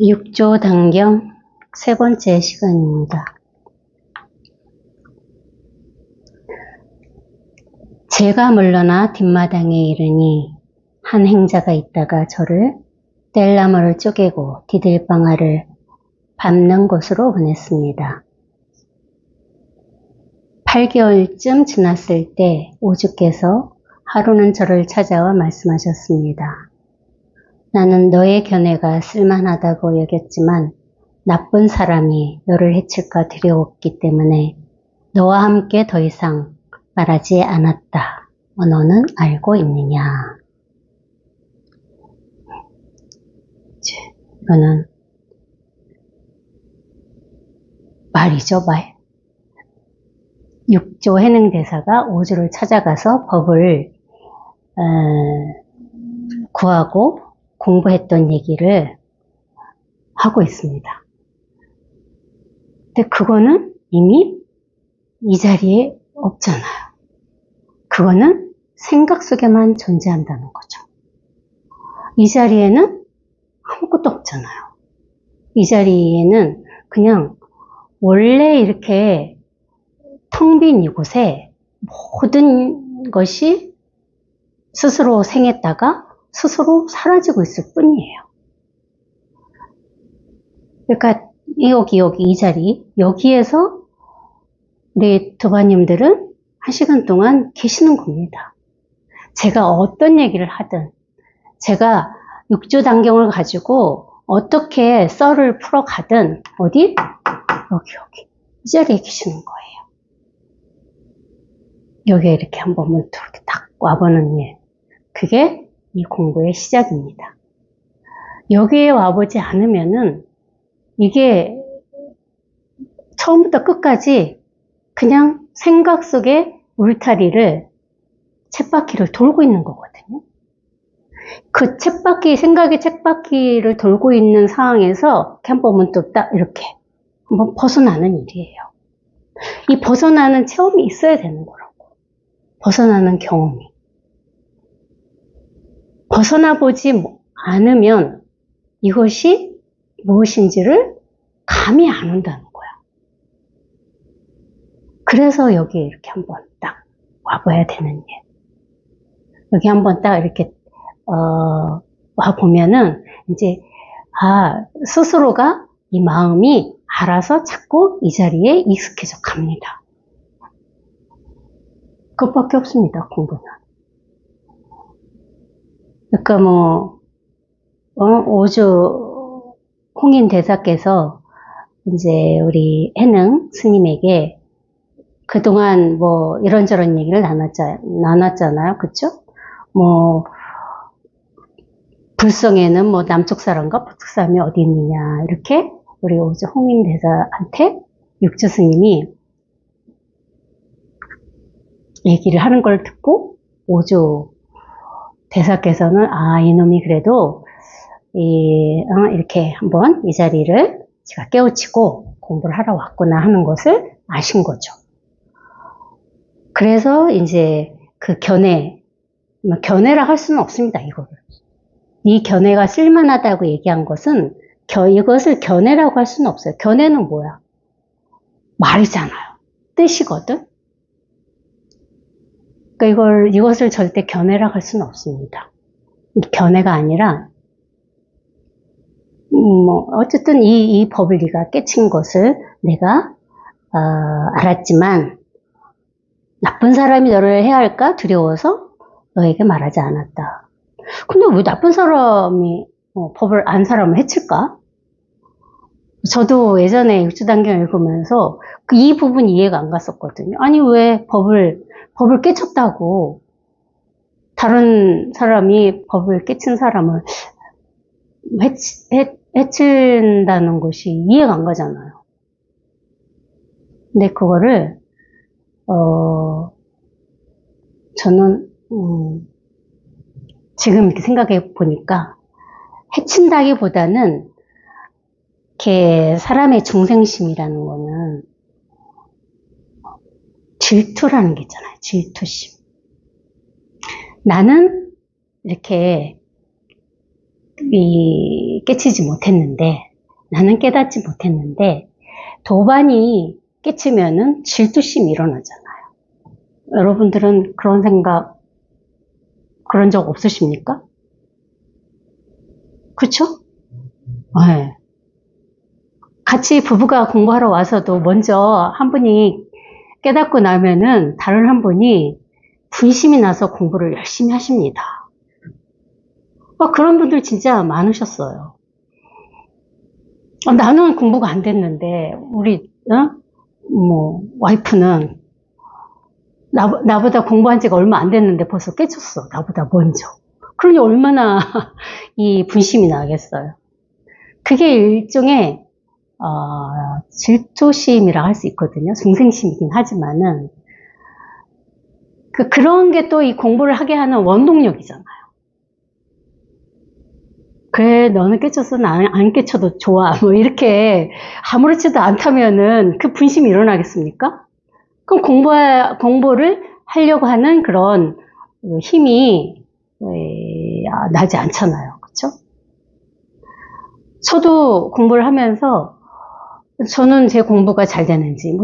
육조 단경 세 번째 시간입니다. 제가 물러나 뒷마당에 이르니 한 행자가 있다가 저를 뗄나무를 쪼개고 디들방아를 밟는 곳으로 보냈습니다. 8개월쯤 지났을 때 오주께서 하루는 저를 찾아와 말씀하셨습니다. 나는 너의 견해가 쓸만하다고 여겼지만 나쁜 사람이 너를 해칠까 두려웠기 때문에 너와 함께 더 이상 말하지 않았다. 너는 알고 있느냐? 이거는 말이죠, 말. 육조 해능대사가 오주를 찾아가서 법을 구하고 공부했던 얘기를 하고 있습니다. 근데 그거는 이미 이 자리에 없잖아요. 그거는 생각 속에만 존재한다는 거죠. 이 자리에는 아무것도 없잖아요. 이 자리에는 그냥 원래 이렇게 텅 빈 이곳에 모든 것이 스스로 생했다가 스스로 사라지고 있을 뿐이에요. 그러니까 여기 이 자리, 여기에서 우리 도바님들은 1시간 동안 계시는 겁니다. 제가 어떤 얘기를 하든, 제가 육조 단경을 가지고 어떻게 썰을 풀어가든, 어디? 여기. 이 자리에 계시는 거예요. 여기에 이렇게 한번 문득 이렇게 딱 와보는 일. 그게 이 공부의 시작입니다. 여기에 와보지 않으면은 이게 처음부터 끝까지 그냥 생각 속에 울타리를, 쳇바퀴를 돌고 있는 거거든요. 그 생각의 쳇바퀴를 돌고 있는 상황에서 이렇게 한번 문득 딱 이렇게 한번 벗어나는 일이에요. 이 벗어나는 체험이 있어야 되는 거라고. 벗어나는 경험이. 벗어나 보지 않으면 이것이 무엇인지를 감이 안 온다는 거야. 그래서 여기 이렇게 한번 딱 와봐야 되는 일. 여기 한번 딱 이렇게 와보면은 이제 스스로가 이 마음이 알아서 자꾸 이 자리에 익숙해져 갑니다. 그것밖에 없습니다, 공부는. 그러니까 오주 홍인 대사께서 이제 우리 해능 스님에게 그동안 이런저런 얘기를 나눴잖아요. 그쵸? 불성에는 남쪽 사람과 북쪽 사람이 어디 있느냐. 이렇게 우리 오주 홍인 대사한테 육조 스님이 얘기를 하는 걸 듣고 오주 대사께서는 이놈이 그래도 이렇게 한번 이 자리를 제가 깨우치고 공부를 하러 왔구나 하는 것을 아신 거죠. 그래서 이제 그 견해라 할 수는 없습니다. 이거를. 이 견해가 쓸만하다고 얘기한 것은 이것을 견해라고 할 수는 없어요. 견해는 뭐야? 말이잖아요. 뜻이거든. 그러니까 이것을 절대 견해라고 할 수는 없습니다. 견해가 아니라 어쨌든 이 법을 네가 깨친 것을 내가 알았지만 나쁜 사람이 너를 해할까 두려워서 너에게 말하지 않았다. 근데 왜 나쁜 사람이 법을 안 사람을 해칠까? 저도 예전에 육조단경 읽으면서 이 부분이 이해가 안 갔었거든요. 아니 왜 법을 깨쳤다고 다른 사람이 법을 깨친 사람을 해친다는 것이 이해가 안 가잖아요. 근데 그거를 저는 지금 이렇게 생각해 보니까 해친다기보다는 이렇게 사람의 중생심이라는 거는 질투라는 게 있잖아요. 질투심. 나는 이렇게 깨치지 못했는데 나는 깨닫지 못했는데 도반이 깨치면은 질투심이 일어나잖아요. 여러분들은 그런 생각, 그런 적 없으십니까? 그쵸? 네. 같이 부부가 공부하러 와서도 먼저 한 분이 깨닫고 나면은 다른 한 분이 분심이 나서 공부를 열심히 하십니다. 그런 분들 진짜 많으셨어요. 나는 공부가 안 됐는데 우리 와이프는 나보다 공부한 지가 얼마 안 됐는데 벌써 깨쳤어. 나보다 먼저. 그러니 얼마나 이 분심이 나겠어요. 그게 일종의 질투심이라 할 수 있거든요. 중생심이긴 하지만은 그런 게 또 이 공부를 하게 하는 원동력이잖아요. 그래, 너는 깨쳤어. 나는 안 깨쳐도 좋아. 뭐 이렇게 아무렇지도 않다면은 그 분심이 일어나겠습니까? 그럼 공부를 하려고 하는 그런 힘이 나지 않잖아요. 그쵸? 저도 공부를 하면서 저는 제 공부가 잘 되는지,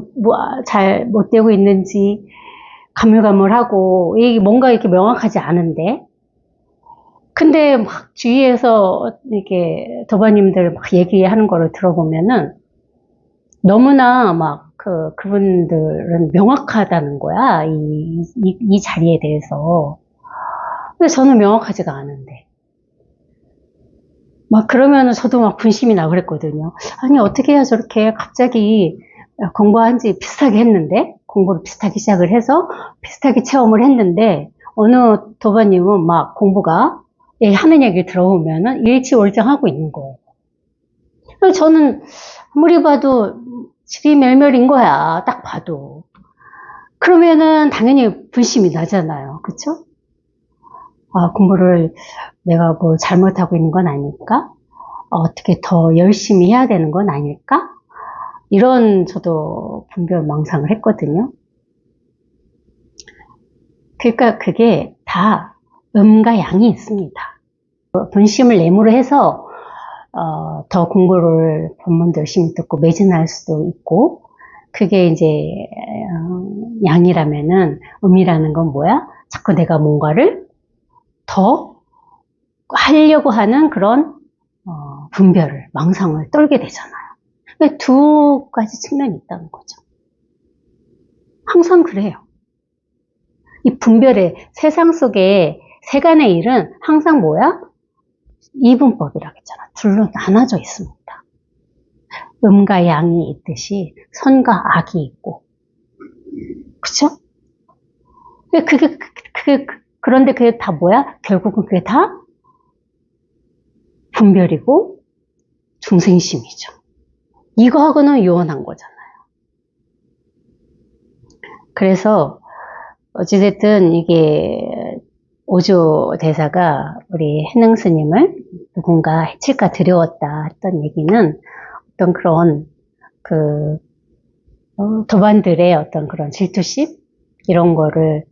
잘 못 되고 있는지 가물가물하고 뭔가 이렇게 명확하지 않은데 근데 막 주위에서 이렇게 도바님들 막 얘기하는 거를 들어보면은 너무나 막 그분들은 명확하다는 거야. 이 자리에 대해서. 근데 저는 명확하지가 않은데. 막 그러면은 저도 막 분심이 나고 그랬거든요. 아니, 어떻게 해야 저렇게 갑자기 공부한 지 비슷하게 했는데, 공부를 비슷하게 시작을 해서 비슷하게 체험을 했는데, 어느 도바님은 막 공부가 하는 얘기 들어보면은 일치월장하고 있는 거예요. 그래서 저는 아무리 봐도 질이 멸멸인 거야. 딱 봐도. 그러면은 당연히 분심이 나잖아요. 그쵸? 공부를 내가 뭐 잘못하고 있는 건 아닐까? 어떻게 더 열심히 해야 되는 건 아닐까? 이런 저도 분별망상을 했거든요. 그러니까 그게 다 음과 양이 있습니다. 분심을 내무로 해서 더 공부를 법문도 열심히 듣고 매진할 수도 있고 그게 이제 양이라면은 음이라는 건 뭐야? 자꾸 내가 뭔가를 더 하려고 하는 그런 분별을 망상을 떨게 되잖아요. 두 가지 측면이 있다는 거죠. 항상 그래요. 이 분별의 세상 속에 세간의 일은 항상 뭐야? 이분법이라고 했잖아. 둘로 나눠져 있습니다. 음과 양이 있듯이 선과 악이 있고, 그쵸? 그런데 그게 다 뭐야? 결국은 그게 다 분별이고 중생심이죠. 이거하고는 요원한 거잖아요. 그래서 어찌됐든 이게 오조 대사가 우리 해능 스님을 누군가 해칠까 두려웠다 했던 얘기는 어떤 그런 도반들의 어떤 그런 질투심 이런 거를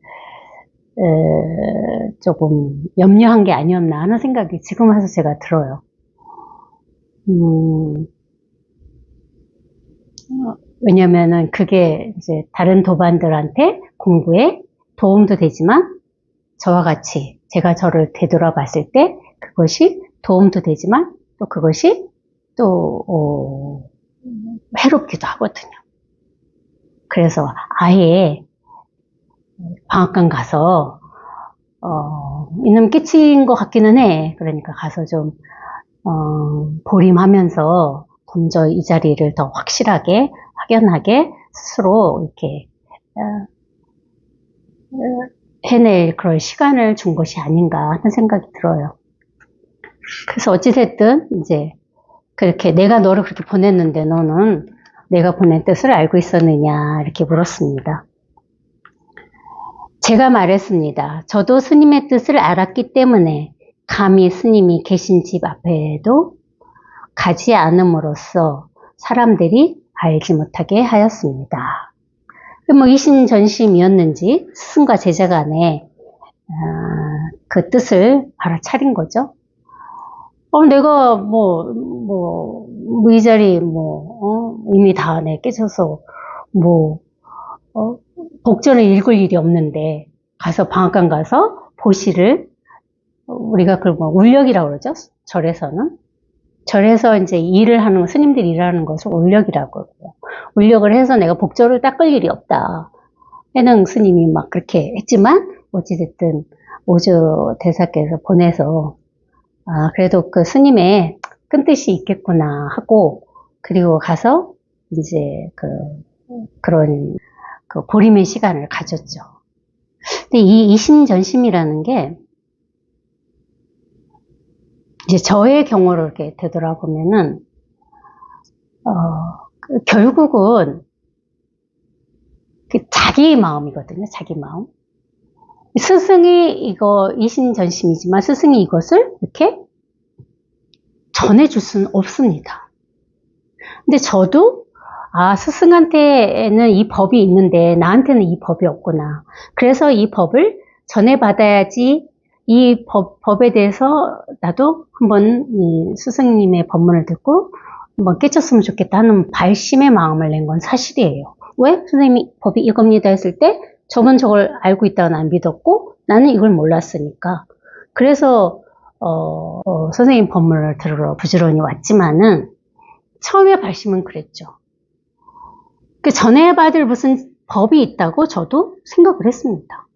조금 염려한 게 아니었나 하는 생각이 지금 와서 제가 들어요. 왜냐면은 그게 이제 다른 도반들한테 공부에 도움도 되지만 저와 같이 제가 저를 되돌아봤을 때 그것이 도움도 되지만 또 그것이 또 해롭기도 하거든요. 그래서 아예 방앗간 가서 이놈 끼친 것 같기는 해. 그러니까 가서 좀 보림하면서 먼저 이 자리를 더 확실하게 확연하게 스스로 이렇게 해낼 그런 시간을 준 것이 아닌가 하는 생각이 들어요. 그래서 어찌됐든 이제 그렇게 내가 너를 그렇게 보냈는데 너는 내가 보낸 뜻을 알고 있었느냐 이렇게 물었습니다. 제가 말했습니다. 저도 스님의 뜻을 알았기 때문에 감히 스님이 계신 집 앞에도 가지 않음으로써 사람들이 알지 못하게 하였습니다. 뭐 이신전심이었는지 스승과 제자 간에 그 뜻을 알아차린 거죠. 내가 뭐 이 자리 이미 다 깨져서 복전을 읽을 일이 없는데 가서 방앗간 가서 보시를 우리가 그걸 울력이라고 그러죠. 절에서 이제 일을 하는 스님들이 일하는 것을 울력이라고 그러고요. 울력을 해서 내가 복절을 닦을 일이 없다. 해능 스님이 막 그렇게 했지만 어찌됐든 오주 대사께서 보내서 그래도 그 스님의 큰 뜻이 있겠구나 하고 그리고 가서 이제 그런 그 보림의 시간을 가졌죠. 근데 이 이심전심이라는 게 이제 저의 경우를 이렇게 되돌아보면은 결국은 자기 마음이거든요. 자기 마음. 스승이 이거 이심전심이지만 스승이 이것을 이렇게 전해줄 수는 없습니다. 근데 저도 스승한테는 이 법이 있는데 나한테는 이 법이 없구나. 그래서 이 법을 전해받아야지 이 법에 대해서 나도 한번 이 스승님의 법문을 듣고 한번 깨쳤으면 좋겠다 하는 발심의 마음을 낸 건 사실이에요. 왜? 선생님이 법이 이겁니다 했을 때 저건 저걸 알고 있다가 난 믿었고 나는 이걸 몰랐으니까. 그래서 선생님 법문을 들으러 부지런히 왔지만은 처음에 발심은 그랬죠. 그 전해받을 무슨 법이 있다고 저도 생각을 했습니다.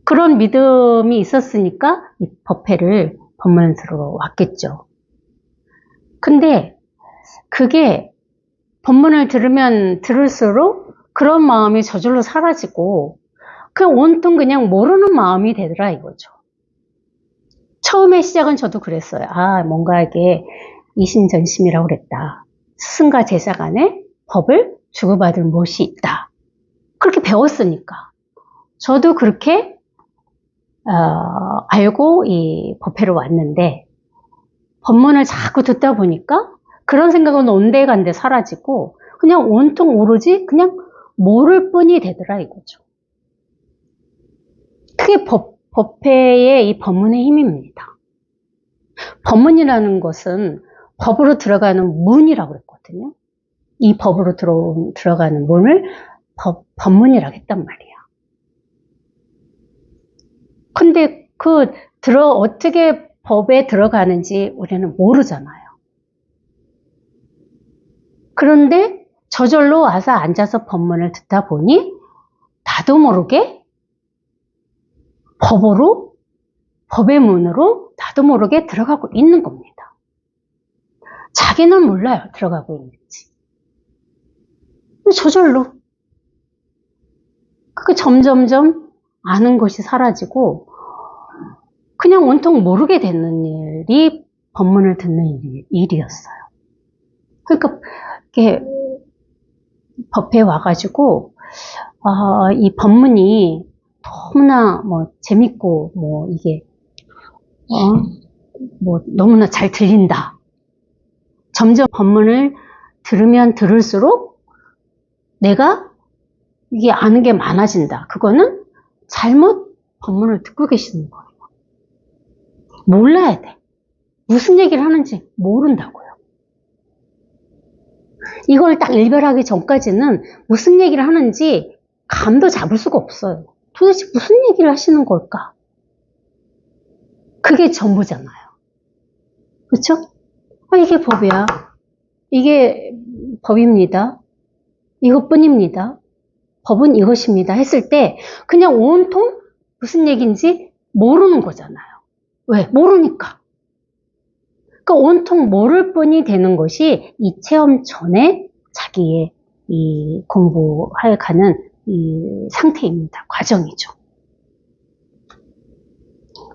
그런 믿음이 있었으니까 이 법회를 법문을 들으러 왔겠죠. 근데 그게 법문을 들으면 들을수록 그런 마음이 저절로 사라지고 그냥 온통 그냥 모르는 마음이 되더라 이거죠. 처음에 시작은 저도 그랬어요. 뭔가 이게 이심전심이라고 그랬다. 스승과 제자 간에 법을 주고받을 못이 있다. 그렇게 배웠으니까. 저도 그렇게 알고 이 법회로 왔는데 법문을 자꾸 듣다 보니까 그런 생각은 온데간데 사라지고 그냥 온통 오로지 그냥 모를 뿐이 되더라 이거죠. 그게 법회의 이 법문의 힘입니다. 법문이라는 것은 법으로 들어가는 문이라고 그랬거든요. 이 법으로 들어가는 문을 법문이라고 했단 말이야. 근데 어떻게 법에 들어가는지 우리는 모르잖아요. 그런데 저절로 와서 앉아서 법문을 듣다 보니 나도 모르게 법의 문으로 나도 모르게 들어가고 있는 겁니다. 자기는 몰라요, 들어가고 있는지. 저절로. 그게 점점점 아는 것이 사라지고 그냥 온통 모르게 되는 일이 법문을 듣는 일이었어요. 그러니까 이렇게 법회에 와가지고 이 법문이 너무나 재밌고 이게 너무나 잘 들린다. 점점 법문을 들으면 들을수록 내가 이게 아는 게 많아진다. 그거는 잘못 법문을 듣고 계시는 거예요. 몰라야 돼. 무슨 얘기를 하는지 모른다고요. 이걸 딱 일별하기 전까지는 무슨 얘기를 하는지 감도 잡을 수가 없어요. 도대체 무슨 얘기를 하시는 걸까? 그게 전부잖아요. 그렇죠? 이게 법이야. 이게 법입니다. 이것뿐입니다. 법은 이것입니다. 했을 때 그냥 온통 무슨 얘기인지 모르는 거잖아요. 왜? 모르니까. 그러니까 온통 모를 뿐이 되는 것이 이 체험 전에 자기의 이 공부할 가는 이 상태입니다. 과정이죠.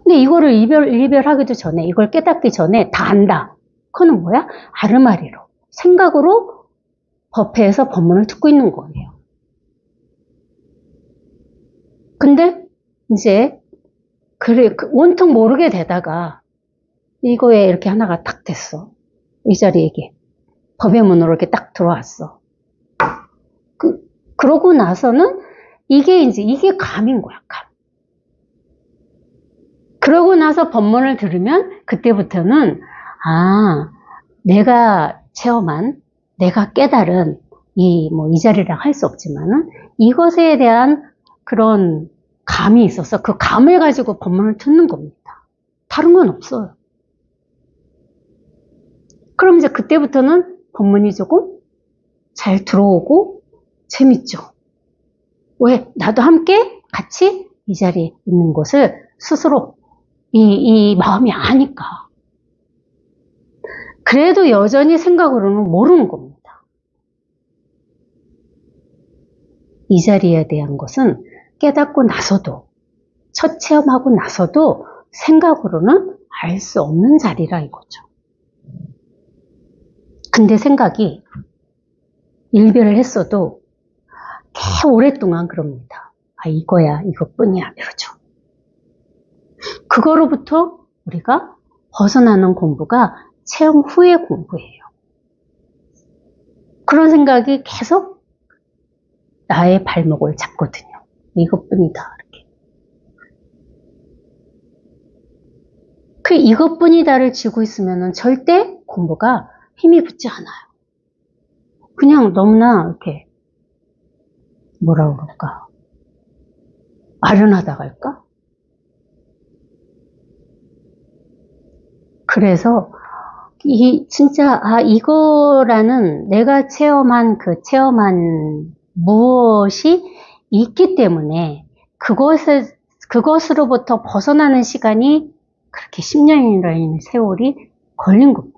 근데 이거를 일별하기도 전에, 이걸 깨닫기 전에 다 안다. 그거는 뭐야? 아르마리로, 생각으로 법회에서 법문을 듣고 있는 거예요. 근데 이제 온통 모르게 되다가 이거에 이렇게 하나가 딱 됐어. 이 자리에 이게 법의 문으로 이렇게 딱 들어왔어. 그러고 나서는 이게 감인 거야, 감. 그러고 나서 법문을 들으면 그때부터는 내가 체험한, 내가 깨달은 이 자리랑 할 수 없지만은 이것에 대한 그런 감이 있어서 그 감을 가지고 법문을 듣는 겁니다. 다른 건 없어요. 그럼 이제 그때부터는 법문이 조금 잘 들어오고 재밌죠. 왜? 나도 함께 같이 이 자리에 있는 것을 스스로 이 마음이 아니까. 그래도 여전히 생각으로는 모르는 겁니다. 이 자리에 대한 것은 깨닫고 나서도, 첫 체험하고 나서도 생각으로는 알 수 없는 자리라 이거죠. 근데 생각이 일별을 했어도 꽤 오랫동안 그럽니다. 아, 이거야, 이것뿐이야, 이러죠. 그거로부터 우리가 벗어나는 공부가 체험 후의 공부예요. 그런 생각이 계속 나의 발목을 잡거든요. 이것뿐이다, 이렇게. 그 이것뿐이다를 쥐고 있으면 절대 공부가 힘이 붙지 않아요. 그냥 너무나 이렇게 뭐라 그럴까? 아련하다고 할까? 그래서 진짜 이거라는 내가 체험한 무엇이 있기 때문에 그것으로부터 벗어나는 시간이 그렇게 10년이라는 세월이 걸린 겁니다.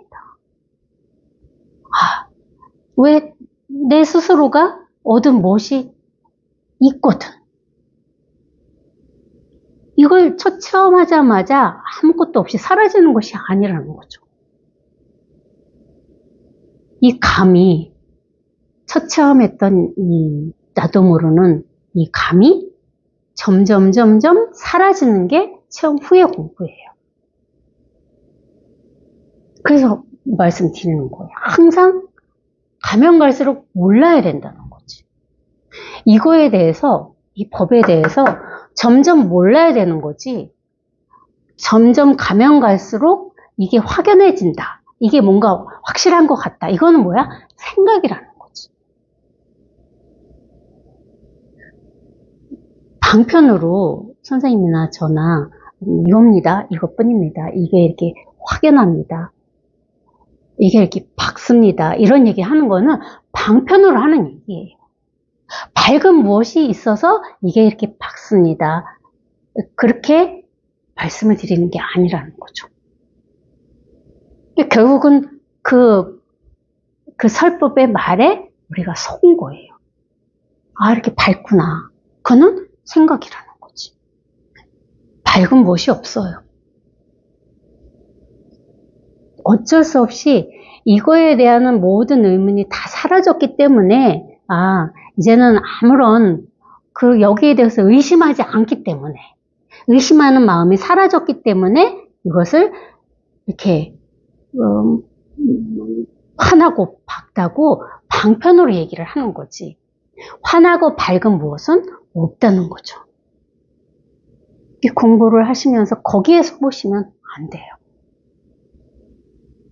왜 내 스스로가 얻은 무엇이 있거든. 이걸 첫 체험하자마자 아무것도 없이 사라지는 것이 아니라는 거죠. 이 감이, 첫 체험했던 나도 모르는 이 감이 점점 사라지는 게 체험 후의 공부예요. 그래서 말씀드리는 거예요. 항상 가면 갈수록 몰라야 된다는 거지. 이거에 대해서, 이 법에 대해서 점점 몰라야 되는 거지. 점점 가면 갈수록 이게 확연해진다. 이게 뭔가 확실한 것 같다. 이거는 뭐야? 생각이라는 거지. 방편으로 선생님이나 저나 이겁니다. 이것뿐입니다. 이게 이렇게 확연합니다. 이게 이렇게 밝습니다. 이런 얘기 하는 거는 방편으로 하는 얘기예요. 밝은 무엇이 있어서 이게 이렇게 밝습니다. 그렇게 말씀을 드리는 게 아니라는 거죠. 결국은 그 설법의 말에 우리가 속은 거예요. 아, 이렇게 밝구나. 그거는 생각이라는 거지. 밝은 무엇이 없어요. 어쩔 수 없이 이거에 대한 모든 의문이 다 사라졌기 때문에 이제는 아무런 여기에 대해서 의심하지 않기 때문에, 의심하는 마음이 사라졌기 때문에 이것을 이렇게 환하고 밝다고 방편으로 얘기를 하는 거지. 환하고 밝은 무엇은 없다는 거죠. 이 공부를 하시면서 거기에 속으시면 안 돼요.